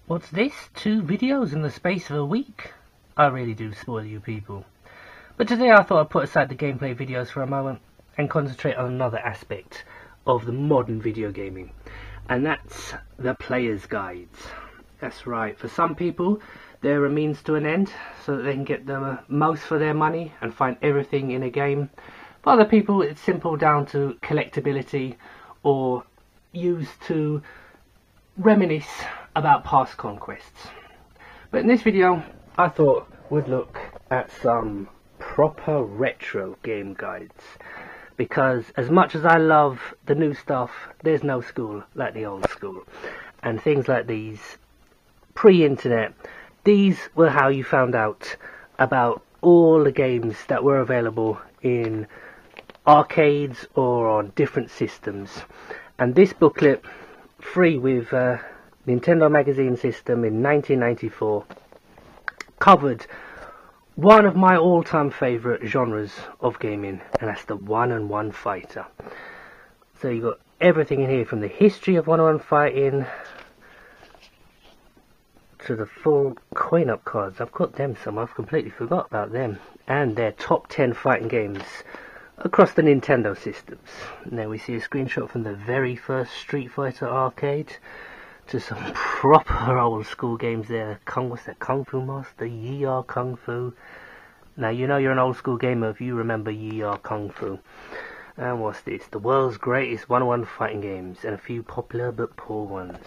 What's this? 2 videos in the space of a week? I really do spoil you people. But today I thought I'd put aside the gameplay videos for a moment and concentrate on another aspect of the modern video gaming. And that's the player's guides. That's right, for some people they're a means to an end so that they can get the most for their money and find everything in a game. For other people it's simple down to collectability or used to reminisce about past conquests. But in this video I thought we'd look at some proper retro game guides, because as much as I love the new stuff, there's no school like the old school. And things like these, pre-internet, these were how you found out about all the games that were available in arcades or on different systems. And this booklet, free with Nintendo Magazine System in 1994, covered one of my all-time favourite genres of gaming, and that's the one-on-one fighter. So you got everything in here, from the history of one-on-one fighting to the full coin-up cards. I've got them somewhere, I've completely forgot about them. And their top 10 fighting games across the Nintendo systems. Now we see a screenshot from the very first Street Fighter arcade to some proper old school games there. What's that? Kung Fu Master, Yi Ya Kung Fu. Now you know you're an old school gamer if you remember Yi Ya Kung Fu. And what's this? The world's greatest one-on-one fighting games, and a few popular but poor ones.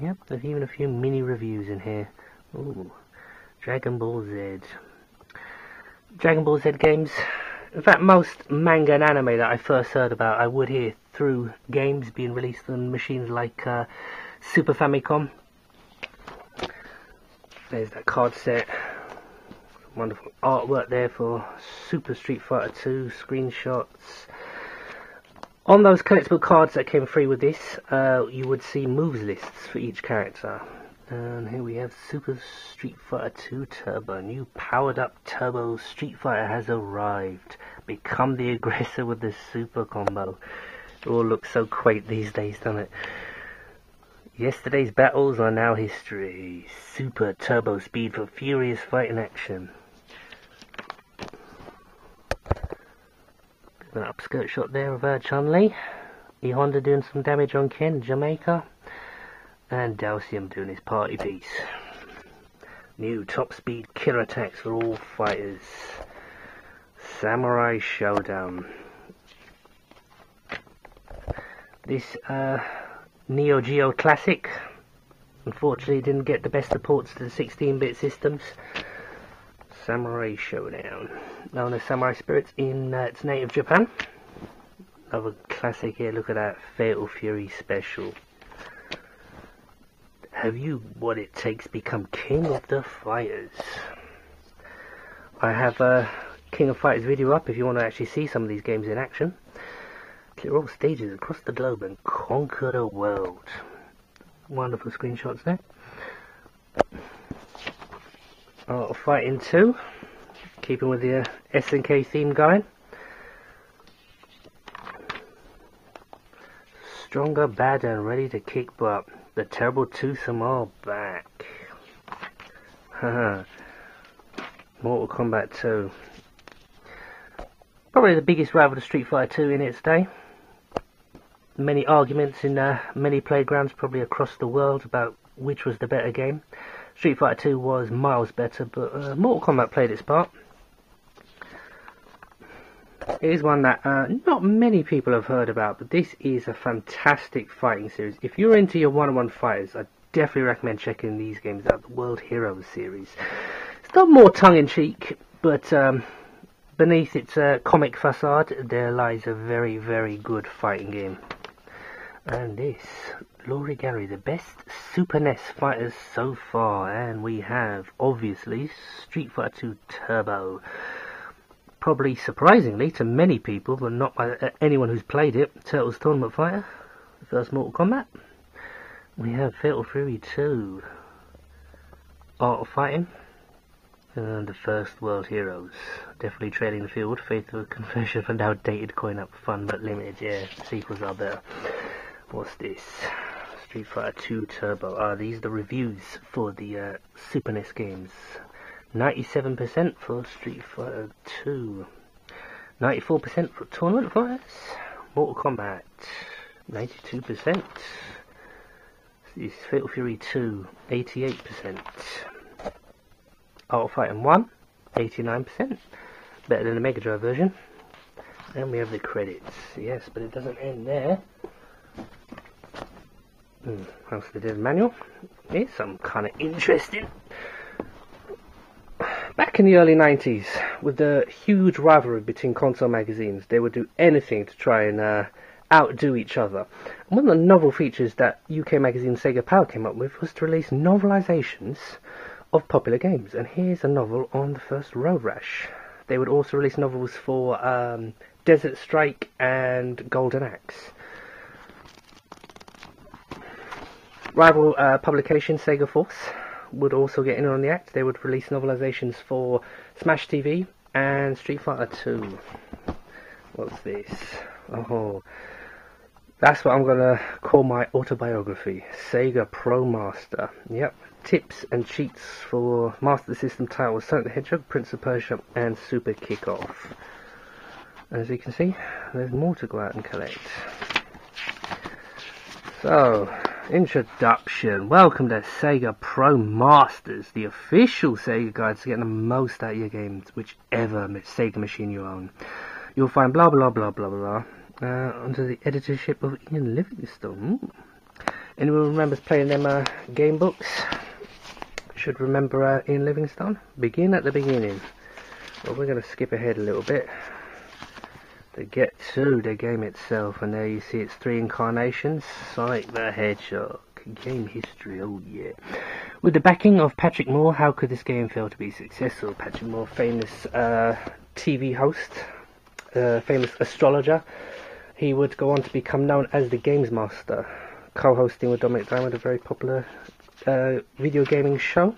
Yep, there's even a few mini reviews in here. Ooh, Dragon Ball Z. Dragon Ball Z games. In fact, most manga and anime that I first heard about, I would hear through games being released on machines like Super Famicom. There's that card set. Wonderful artwork there for Super Street Fighter 2 screenshots. On those collectible cards that came free with this, you would see moves lists for each character. And here we have Super Street Fighter 2 Turbo. New powered up Turbo Street Fighter has arrived. Become the aggressor with the super combo. It all looks so quaint these days, doesn't it? Yesterday's battles are now history. Super turbo speed for furious fighting action. An upskirt shot there of Chun-Li. E Honda doing some damage on Ken, Jamaica. And Dalsium doing his party piece. New top speed killer attacks for all fighters. Samurai Showdown. This Neo Geo Classic unfortunately didn't get the best supports to the 16-bit systems. Samurai Showdown, known as Samurai Spirits in its native Japan. Another classic here, look at that, Fatal Fury Special. Have you what it takes to become King of the Fighters? I have a King of Fighters video up if you want to actually see some of these games in action. Clear all stages across the globe and conquer the world. Wonderful screenshots there. Art of Fighting 2, keeping with the SNK theme going. Stronger, badder, and ready to kick butt. The terrible twosome are back. Mortal Kombat 2. Probably the biggest rival to Street Fighter 2 in its day. Many arguments in many playgrounds probably across the world about which was the better game. Street Fighter 2 was miles better, but Mortal Kombat played its part. It is one that not many people have heard about, but this is a fantastic fighting series. If you're into your one-on-one fighters, I definitely recommend checking these games out. The World Heroes series. It's not more tongue-in-cheek, but beneath its comic facade, there lies a very, very good fighting game. And this, Glory Gallery, the best Super NES fighters so far, and we have, obviously, Street Fighter 2 Turbo. Probably surprisingly to many people, but not by anyone who's played it, Turtles Tournament Fighter, the first Mortal Kombat. We have Fatal Fury 2, Art of Fighting, and the first World Heroes. Definitely treading the field, Faithful Confession of an outdated coin-up, fun but limited, yeah, sequels are better. What's this? Street Fighter 2 Turbo. These are the reviews for the Super NES games. 97% for Street Fighter 2. 94% for Tournament Fighters. Mortal Kombat. 92%. This is Fatal Fury 2. 88%. Art of Fighting 1. 89%. Better than the Mega Drive version. And we have the credits. Yes, but it doesn't end there. House of the Dead manual. Here's some kind of interesting. Back in the early 90s, with the huge rivalry between console magazines, they would do anything to try and outdo each other. And one of the novel features that UK magazine Sega Power came up with was to release novelizations of popular games. And here's a novel on the first Road Rash. They would also release novels for Desert Strike and Golden Axe. Rival publication Sega Force would also get in on the act. They would release novelizations for Smash TV and Street Fighter 2. What's this? Oh, that's what I'm gonna call my autobiography. Sega Pro Master. Yep. Tips and cheats for Master System titles Sonic the Hedgehog, Prince of Persia and Super Kickoff. As you can see, there's more to go out and collect. So, introduction. Welcome to Sega Pro Masters, the official Sega guide to getting the most out of your games, whichever Sega machine you own. You'll find blah blah blah blah blah under the editorship of Ian Livingstone. Anyone remembers playing them game books? Should remember Ian Livingstone. Begin at the beginning. Well, we're going to skip ahead a little bit to get to the game itself, and there you see its 3 incarnations. Sonic the Hedgehog. Game history, oh yeah. With the backing of Patrick Moore, how could this game fail to be successful? Patrick Moore, famous TV host, famous astrologer. He would go on to become known as the Games Master, co-hosting with Dominic Diamond a very popular video gaming show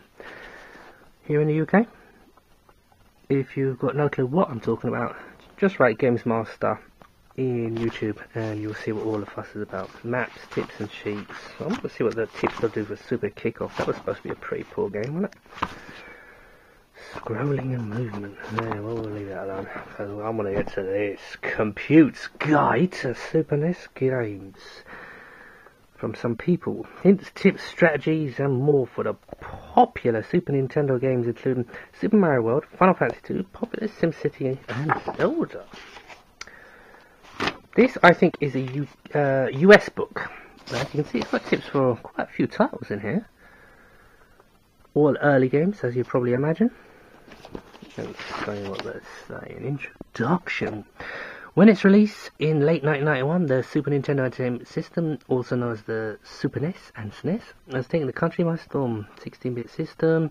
here in the UK. If you've got no clue what I'm talking about, just write Games Master in YouTube and you'll see what all the fuss is about. Maps, tips and cheats. I want to see what the tips will do for Super Kickoff. That was supposed to be a pretty poor game, wasn't it? Scrolling and movement. Yeah, well, we'll leave that alone, because I'm going to get to this. Compute's Guide to Super NES Games. From some people. Hints, tips, strategies and more for the popular Super Nintendo games, including Super Mario World, Final Fantasy 2, popular SimCity and Zelda. This, I think, is a US book. As you can see, it's got tips for quite a few titles in here. All early games, as you probably imagine. Let's see what they're saying. Introduction. When its release in late 1991, the Super Nintendo Entertainment System, also known as the Super NES and SNES, has taken the country by storm. 16-bit system.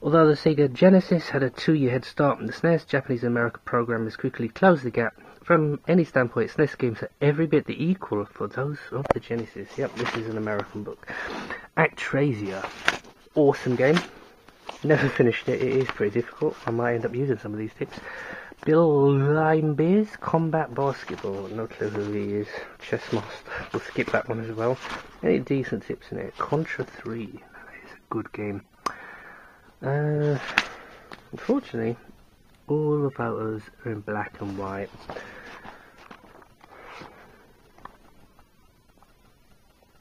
Although the Sega Genesis had a 2-year head start on the SNES, Japanese and American programmers quickly closed the gap. From any standpoint, SNES games are every bit the equal for those of the Genesis. Yep, this is an American book. Actrasia. Awesome game. Never finished it. It is pretty difficult. I might end up using some of these tips. Bill Limebeer's Combat Basketball. No clue who he is. Chess Master. We'll skip that one as well. Any decent tips in it? Contra 3. That is a good game. Unfortunately, all the photos are in black and white.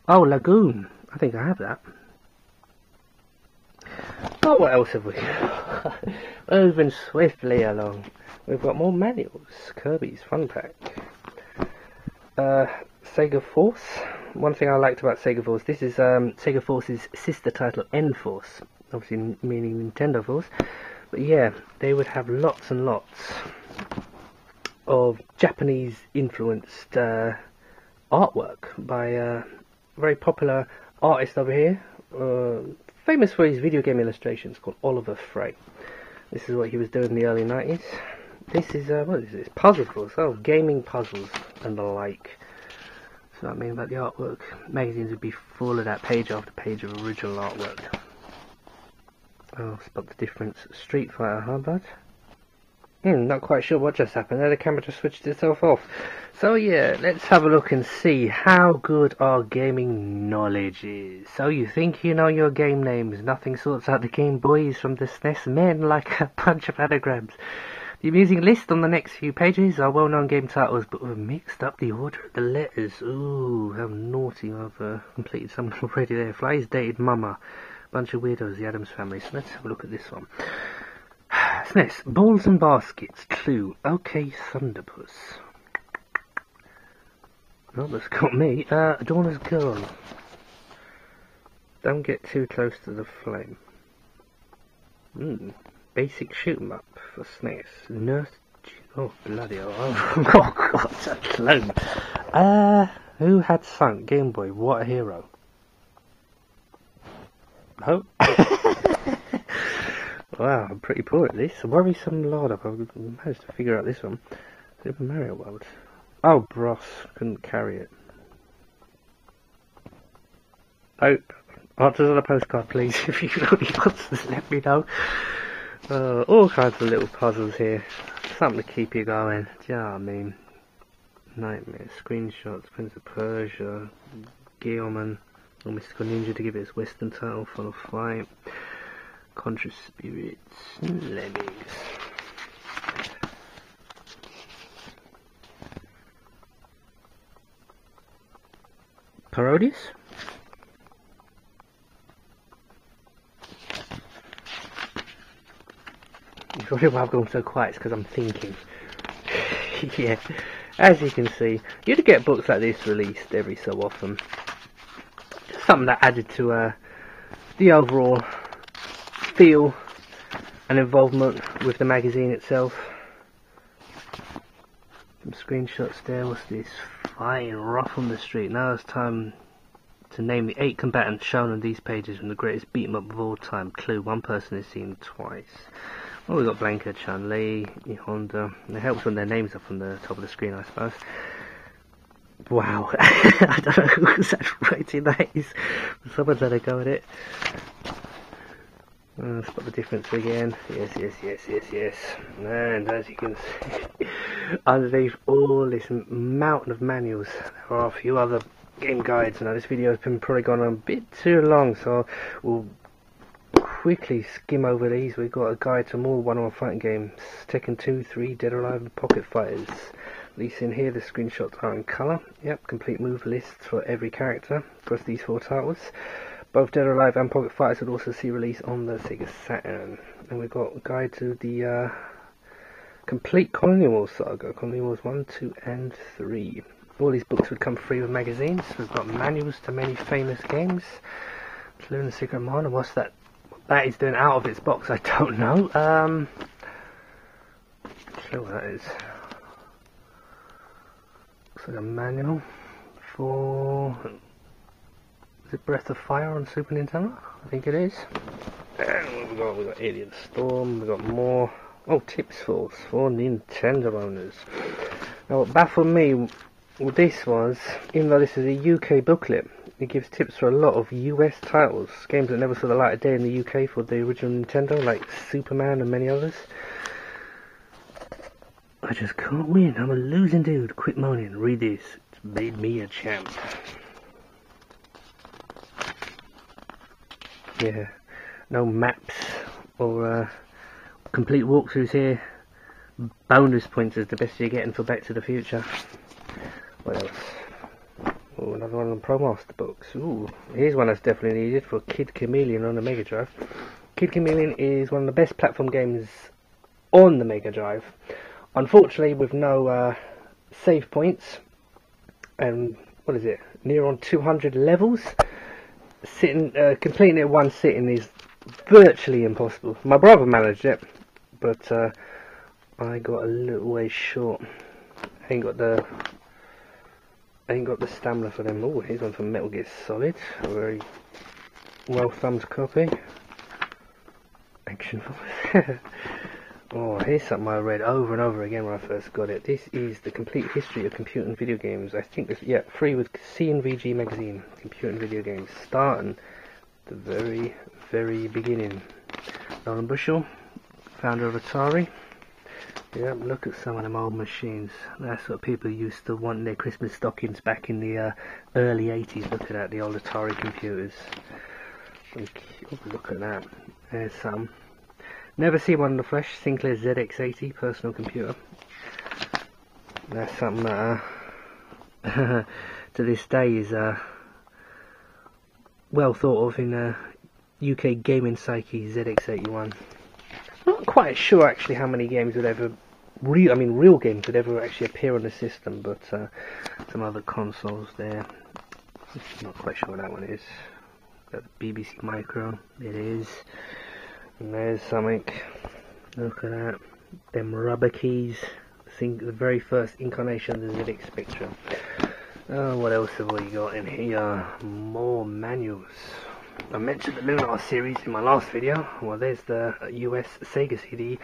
Oh, Lagoon. I think I have that. Oh, what else have we? Moving swiftly along. We've got more manuals. Kirby's Fun Pack. Sega Force. One thing I liked about Sega Force, this is Sega Force's sister title, N-Force. Obviously meaning Nintendo Force. But yeah, they would have lots and lots of Japanese influenced artwork by a very popular artist over here. Famous for his video game illustrations, called Oliver Frey. This is what he was doing in the early 90s. This is, what is this? Puzzle Force. Oh, gaming puzzles and the like. So I mean about the artwork. Magazines would be full of that, page after page of original artwork. Oh, spot the difference. Street Fighter, huh, bud? Not quite sure what just happened there. The camera just switched itself off. So yeah, let's have a look and see how good our gaming knowledge is. So you think you know your game names. Nothing sorts out the Game Boys from the SNES men like a bunch of anagrams. The amusing list on the next few pages are well-known game titles, but we've mixed up the order of the letters. Ooh, how naughty. I've completed some already there. Flies dated mama. Bunch of weirdos, the Addams Family. So let's have a look at this one. SNES, balls and baskets, clue, OK Thunderpuss. Oh, that's got me. Adorner's Girl. Don't get too close to the flame. Basic shoot 'em up for SNES. Nurse. Oh, bloody hell. Oh, God, a clone. Who had sunk? Game Boy, what a hero. Oh. Wow, I'm pretty poor at this. Worrisome Lord up. I managed to figure out this one. Super Mario World. Oh, Bros. Couldn't carry it. Oh, answers on a postcard, please. If you know the answers, let me know. All kinds of little puzzles here. Something to keep you going. Do you know what I mean? Nightmare. Screenshots. Prince of Persia. Guillerman. Or Mystical Ninja to give it its Western title. Final Fight. Contra Spirits, Lemmings. Parodius? Probably why I've gone so quiet is because I'm thinking. Yeah, as you can see, you'd get books like this released every so often. Just something that added to the overall feel and involvement with the magazine itself. Some screenshots there. What's this? Fine, rough on the street. Now it's time to name the 8 combatants shown on these pages from the greatest beat 'em up of all time. Clue, one person is seen twice. Oh, we've got Blanca, Chun-Li, Honda. It helps when their names up on the top of the screen, I suppose. Wow. I don't know who's writing that is. Someone's had a go at it. Spot the difference again. Yes. And as you can see, underneath all this mountain of manuals, there are a few other game guides. Now, this video has been probably gone on a bit too long, so we'll quickly skim over these. We've got a guide to more one-on-one fighting games: Tekken 2, 3, Dead or Alive, and Pocket Fighters. At least in here, the screenshots are in colour. Yep, complete move lists for every character across these 4 titles. Both Dead or Alive and Pocket Fighters would also see release on the Sega Saturn. And we've got a guide to the complete Colony Wars saga, Colony Wars 1, 2 and 3. All these books would come free with magazines. We've got manuals to many famous games. Clue and the Secret Mana. What's that? What that is doing out of its box, I don't know. Clue what that is. Looks like a manual for... Is it Breath of Fire on Super Nintendo? I think it is. And what we've got Alien Storm, we've got more tips for Nintendo owners. Now what baffled me with this was, even though this is a UK booklet, it gives tips for a lot of US titles, games that never saw the light of day in the UK for the original Nintendo, like Superman and many others. I just can't win, I'm a losing dude, quit moaning, read this, it's made me a champ. Yeah, no maps or complete walkthroughs here. Bonus points is the best you're getting for Back to the Future. What else? Oh, another one of the ProMaster books. Ooh, here's one that's definitely needed for Kid Chameleon on the Mega Drive. Kid Chameleon is one of the best platform games on the Mega Drive. Unfortunately, with no save points, and what is it? Near on 200 levels. Completing it in one sitting is virtually impossible. My brother managed it, but I got a little way short. I ain't got the stamina for them. Oh, here's one from Metal Gear Solid, a very well thumbed copy. Action. Oh, here's something I read over and over again when I first got it. This is the complete history of computer and video games. I think this, yeah, free with C&VG magazine, computer and video games, starting the very beginning. Nolan Bushell, founder of Atari. Yeah, look at some of them old machines. That's what people used to want in their Christmas stockings back in the early 80s. Look at that, the old Atari computers. Oh, look at that. There's some. Never seen one in the flesh. Sinclair ZX80 personal computer. That's something that to this day is well thought of in UK gaming psyche. ZX81. Not quite sure actually how many games would ever real games would ever actually appear on the system, but some other consoles there. Not quite sure what that one is. Got the BBC Micro. It is. And there's something. Look at that. Them rubber keys. I think the very first incarnation of the ZX Spectrum. Oh, what else have we got in here? More manuals. I mentioned the Lunar series in my last video. Well, there's the US Sega CD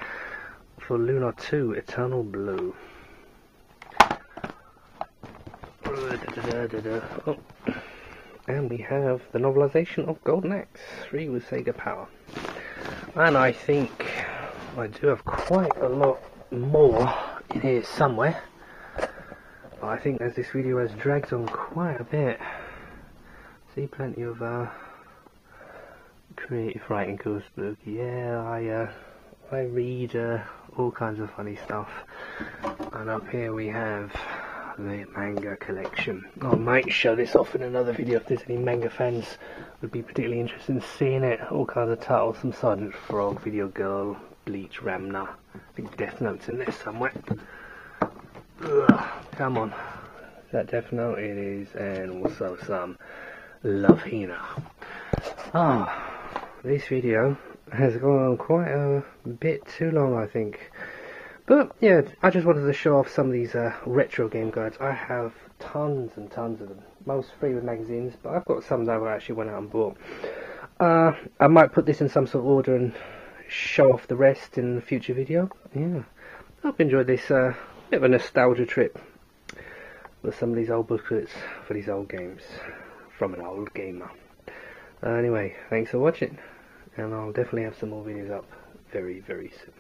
for Lunar 2 Eternal Blue. Oh. And we have the novelization of Golden Axe 3 with Sega Power. And I think I do have quite a lot more in here somewhere. But I think as this video has dragged on quite a bit, see plenty of creative writing course book. Yeah, I read all kinds of funny stuff. And up here we have the manga collection. I might show this off in another video if there's any manga fans would be particularly interested in seeing it. All kinds of titles, some Sergeant Frog, Video Girl, Bleach, Ramna. I think Death Note's in there somewhere. Ugh, come on. Is that Death Note? It is. And also some Love Hina. This video has gone on quite a bit too long, I think. But yeah, I just wanted to show off some of these retro game guides. I have tons and tons of them. Most free with magazines, but I've got some that I actually went out and bought. I might put this in some sort of order and show off the rest in a future video. Yeah, I hope you enjoyed this bit of a nostalgia trip with some of these old booklets for these old games from an old gamer. Anyway, thanks for watching, and I'll definitely have some more videos up very, very soon.